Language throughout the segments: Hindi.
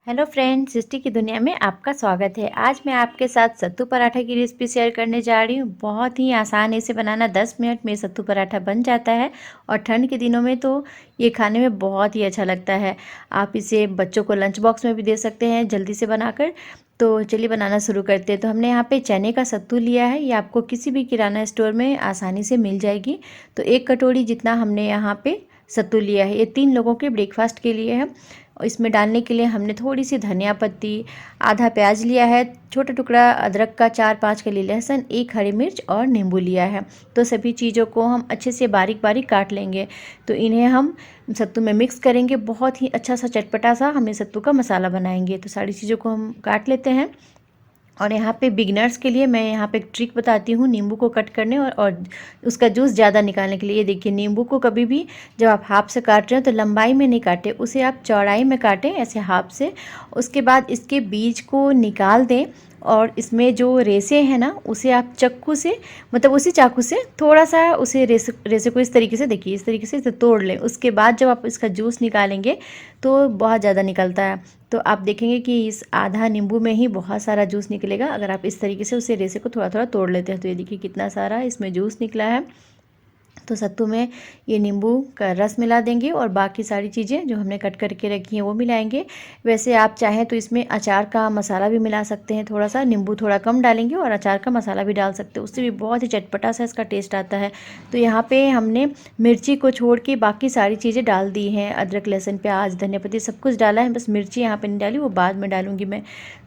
हेलो फ्रेंड्स, सृष्टि की दुनिया में आपका स्वागत है। आज मैं आपके साथ सत्तू पराठा की रेसिपी शेयर करने जा रही हूँ। बहुत ही आसान है इसे बनाना, 10 मिनट में सत्तू पराठा बन जाता है और ठंड के दिनों में तो ये खाने में बहुत ही अच्छा लगता है। आप इसे बच्चों को लंच बॉक्स में भी दे सकते हैं जल्दी से बनाकर। तो चलिए बनाना शुरू करते हैं। तो हमने यहाँ पे चने का सत्तू लिया है, ये आपको किसी भी किराना स्टोर में आसानी से मिल जाएगी। तो 1 कटोरी जितना हमने यहाँ पे सत्तू लिया है। ये 3 लोगों के ब्रेकफास्ट के लिए है। और इसमें डालने के लिए हमने थोड़ी सी धनिया पत्ती, आधा प्याज लिया है, छोटा टुकड़ा अदरक का, 4-5 कली लहसुन, 1 हरी मिर्च और नींबू लिया है। तो सभी चीज़ों को हम अच्छे से बारीक बारीक काट लेंगे। तो इन्हें हम सत्तू में मिक्स करेंगे। बहुत ही अच्छा सा चटपटा सा हमें सत्तू का मसाला बनाएंगे। तो सारी चीज़ों को हम काट लेते हैं। और यहाँ पे बिगनर्स के लिए मैं यहाँ पे एक ट्रिक बताती हूँ नींबू को कट करने और उसका जूस ज़्यादा निकालने के लिए। ये देखिए, नींबू को कभी भी जब आप हाथ से काट रहे हो तो लंबाई में नहीं काटें, उसे आप चौड़ाई में काटें, ऐसे हाथ से। उसके बाद इसके बीज को निकाल दें और इसमें जो रेसे हैं ना, उसे आप चाकू से, मतलब उसी चाकू से थोड़ा सा उसे रेसे को इस तरीके से, देखिए इस तरीके से इसे तोड़ लें। उसके बाद जब आप इसका जूस निकालेंगे तो बहुत ज़्यादा निकलता है। तो आप देखेंगे कि इस आधा नींबू में ही बहुत सारा जूस निकलेगा अगर आप इस तरीके से उसे रेसे को थोड़ा थोड़ा तोड़ लेते हैं। तो ये देखिए कितना सारा इसमें जूस निकला है। तो सत्तू में ये नींबू का रस मिला देंगे और बाकी सारी चीज़ें जो हमने कट करके रखी हैं वो मिलाएंगे। वैसे आप चाहें तो इसमें अचार का मसाला भी मिला सकते हैं, थोड़ा सा नींबू थोड़ा कम डालेंगे और अचार का मसाला भी डाल सकते हैं, उससे भी बहुत ही चटपटा सा इसका टेस्ट आता है। तो यहाँ पे हमने मिर्ची को छोड़ के बाकी सारी चीज़ें डाल दी हैं, अदरक लहसुन प्याज धनिया पत्ती सब कुछ डाला है। बस मिर्ची यहाँ पर नहीं डाली, वो बाद में डालूंगी मैं।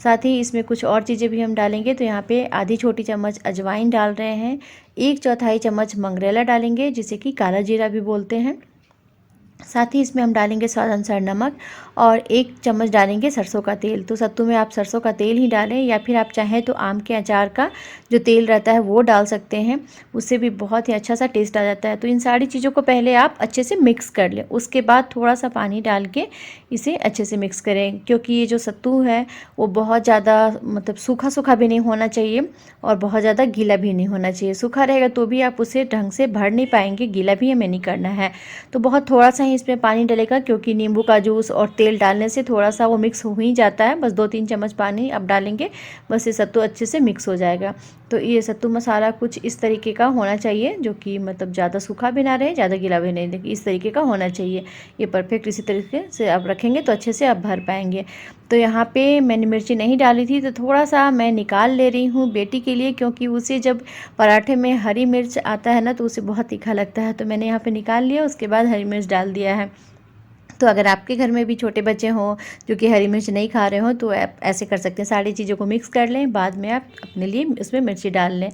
साथ ही इसमें कुछ और चीज़ें भी हम डालेंगे। तो यहाँ पे आधी छोटी चम्मच अजवाइन डाल रहे हैं, 1/4 चम्मच मंगरेला डालेंगे जिसे कि काला जीरा भी बोलते हैं। साथ ही इसमें हम डालेंगे स्वाद अनुसार नमक और 1 चम्मच डालेंगे सरसों का तेल। तो सत्तू में आप सरसों का तेल ही डालें या फिर आप चाहें तो आम के अचार का जो तेल रहता है वो डाल सकते हैं, उससे भी बहुत ही अच्छा सा टेस्ट आ जाता है। तो इन सारी चीज़ों को पहले आप अच्छे से मिक्स कर लें, उसके बाद थोड़ा सा पानी डाल के इसे अच्छे से मिक्स करें, क्योंकि ये जो सत्तू है वो बहुत ज़्यादा मतलब सूखा सूखा भी नहीं होना चाहिए और बहुत ज़्यादा गीला भी नहीं होना चाहिए। सूखा रहेगा तो भी आप उसे ढंग से भर नहीं पाएंगे, गीला भी हमें नहीं करना है। तो बहुत थोड़ा सा ही इसमें पानी डलेगा, क्योंकि नींबू का जूस और तेल डालने से थोड़ा सा वो मिक्स हो ही जाता है। बस 2-3 चम्मच पानी अब डालेंगे, बस ये सत्तू अच्छे से मिक्स हो जाएगा। तो ये सत्तू मसाला कुछ इस तरीके का होना चाहिए, जो कि मतलब ज़्यादा सूखा भी ना रहे, ज़्यादा गीला भी नहीं, देखिए इस तरीके का होना चाहिए। ये परफेक्ट इसी तरीके से आप रखेंगे तो अच्छे से आप भर पाएंगे। तो यहाँ पे मैंने मिर्ची नहीं डाली थी तो थोड़ा सा मैं निकाल ले रही हूँ बेटी के लिए, क्योंकि उसे जब पराठे में हरी मिर्च आता है ना तो उसे बहुत तीखा लगता है। तो मैंने यहाँ पे निकाल लिया, उसके बाद हरी मिर्च डाल दिया है। तो अगर आपके घर में भी छोटे बच्चे हों जो कि हरी मिर्च नहीं खा रहे हों तो आप ऐसे कर सकते हैं, सारी चीज़ों को मिक्स कर लें, बाद में आप अपने लिए उसमें मिर्ची डाल लें।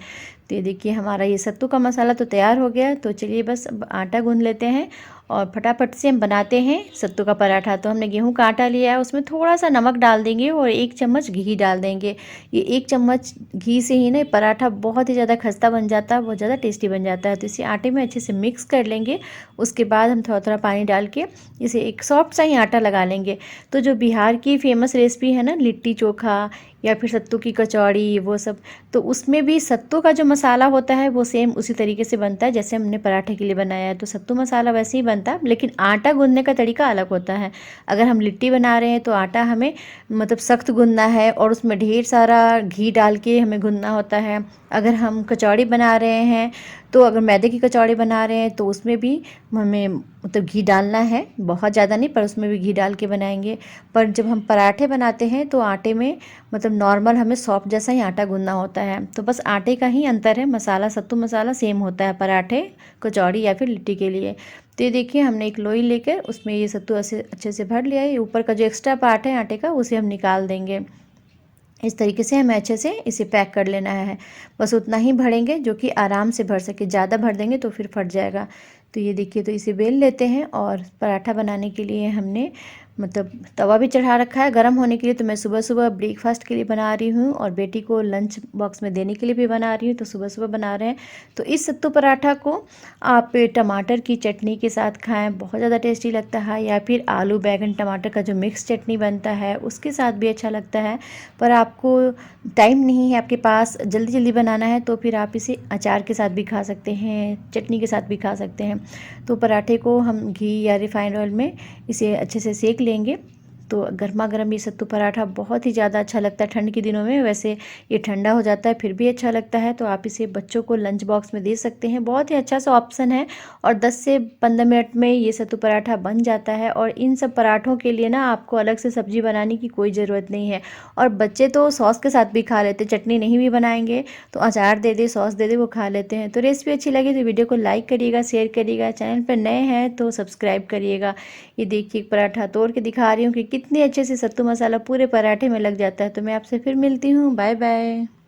तो ये देखिए हमारा ये सत्तू का मसाला तो तैयार हो गया। तो चलिए बस अब आटा गूंद लेते हैं और फटाफट से हम बनाते हैं सत्तू का पराठा। तो हमने गेहूं का आटा लिया है, उसमें थोड़ा सा नमक डाल देंगे और 1 चम्मच घी डाल देंगे। ये 1 चम्मच घी से ही ना पराठा बहुत ही ज़्यादा खस्ता बन जाता है, बहुत ज़्यादा टेस्टी बन जाता है। तो इसे आटे में अच्छे से मिक्स कर लेंगे। उसके बाद हम थोड़ा थोड़ा पानी डाल के इसे एक सॉफ्ट सा ही आटा लगा लेंगे। तो जो बिहार की फेमस रेसिपी है ना, लिट्टी चोखा या फिर सत्तू की कचौड़ी, वो सब, तो उसमें भी सत्तू का जो मसाला होता है वो सेम उसी तरीके से बनता है जैसे हमने पराठे के लिए बनाया है। तो सत्तू मसाला वैसे ही बनता है, लेकिन आटा गूंदने का तरीका अलग होता है। अगर हम लिट्टी बना रहे हैं तो आटा हमें मतलब सख्त गूंदना है और उसमें ढेर सारा घी डाल के हमें गूंदना होता है। अगर हम कचौड़ी बना रहे हैं, तो अगर मैदे की कचौड़ी बना रहे हैं तो उसमें भी हमें मतलब घी डालना है, बहुत ज़्यादा नहीं, पर उसमें भी घी डाल के बनाएंगे। पर जब हम पराठे बनाते हैं तो आटे में मतलब नॉर्मल हमें सॉफ्ट जैसा ही आटा गूंदना होता है। तो बस आटे का ही अंतर है, मसाला सत्तू मसाला सेम होता है पराठे, कचौड़ी या फिर लिट्टी के लिए। तो ये देखिए हमने एक लोई लेकर उसमें ये सत्तू ऐसे अच्छे से भर लिया है। ऊपर का जो एक्स्ट्रा पार्ट है आटे का उसे हम निकाल देंगे। इस तरीके से हमें अच्छे से इसे पैक कर लेना है। बस उतना ही भरेंगे जो कि आराम से भर सके, ज़्यादा भर देंगे तो फिर फट जाएगा। तो ये देखिए, तो इसे बेल लेते हैं और पराठा बनाने के लिए हमने मतलब तवा भी चढ़ा रखा है गर्म होने के लिए। तो मैं सुबह सुबह ब्रेकफास्ट के लिए बना रही हूँ और बेटी को लंच बॉक्स में देने के लिए भी बना रही हूँ। तो सुबह सुबह बना रहे हैं। तो इस सत्तू पराठा को आप टमाटर की चटनी के साथ खाएं, बहुत ज़्यादा टेस्टी लगता है, या फिर आलू बैंगन टमाटर का जो मिक्स चटनी बनता है उसके साथ भी अच्छा लगता है। पर आपको टाइम नहीं है, आपके पास जल्दी जल्दी बनाना है, तो फिर आप इसे अचार के साथ भी खा सकते हैं, चटनी के साथ भी खा सकते हैं। तो पराठे को हम घी या रिफाइंड ऑयल में इसे अच्छे से सेक लेंगे। तो गर्मा गर्म ये सत्तू पराठा बहुत ही ज़्यादा अच्छा लगता है ठंड के दिनों में। वैसे ये ठंडा हो जाता है फिर भी अच्छा लगता है, तो आप इसे बच्चों को लंच बॉक्स में दे सकते हैं। बहुत ही अच्छा सा ऑप्शन है और 10 से 15 मिनट में ये सत्तू पराठा बन जाता है। और इन सब पराठों के लिए ना आपको अलग से सब्जी बनाने की कोई ज़रूरत नहीं है। और बच्चे तो सॉस के साथ भी खा लेते हैं, चटनी नहीं भी बनाएंगे तो अचार दे दे, सॉस दे दे, वो खा लेते हैं। तो रेसिपी अच्छी लगी तो वीडियो को लाइक करिएगा, शेयर करिएगा, चैनल पर नए हैं तो सब्सक्राइब करिएगा। ये देखिए पराठा तोड़ के दिखा रही हूँ कि कितने अच्छे से सत्तू मसाला पूरे पराठे में लग जाता है। तो मैं आपसे फिर मिलती हूँ, बाय बाय।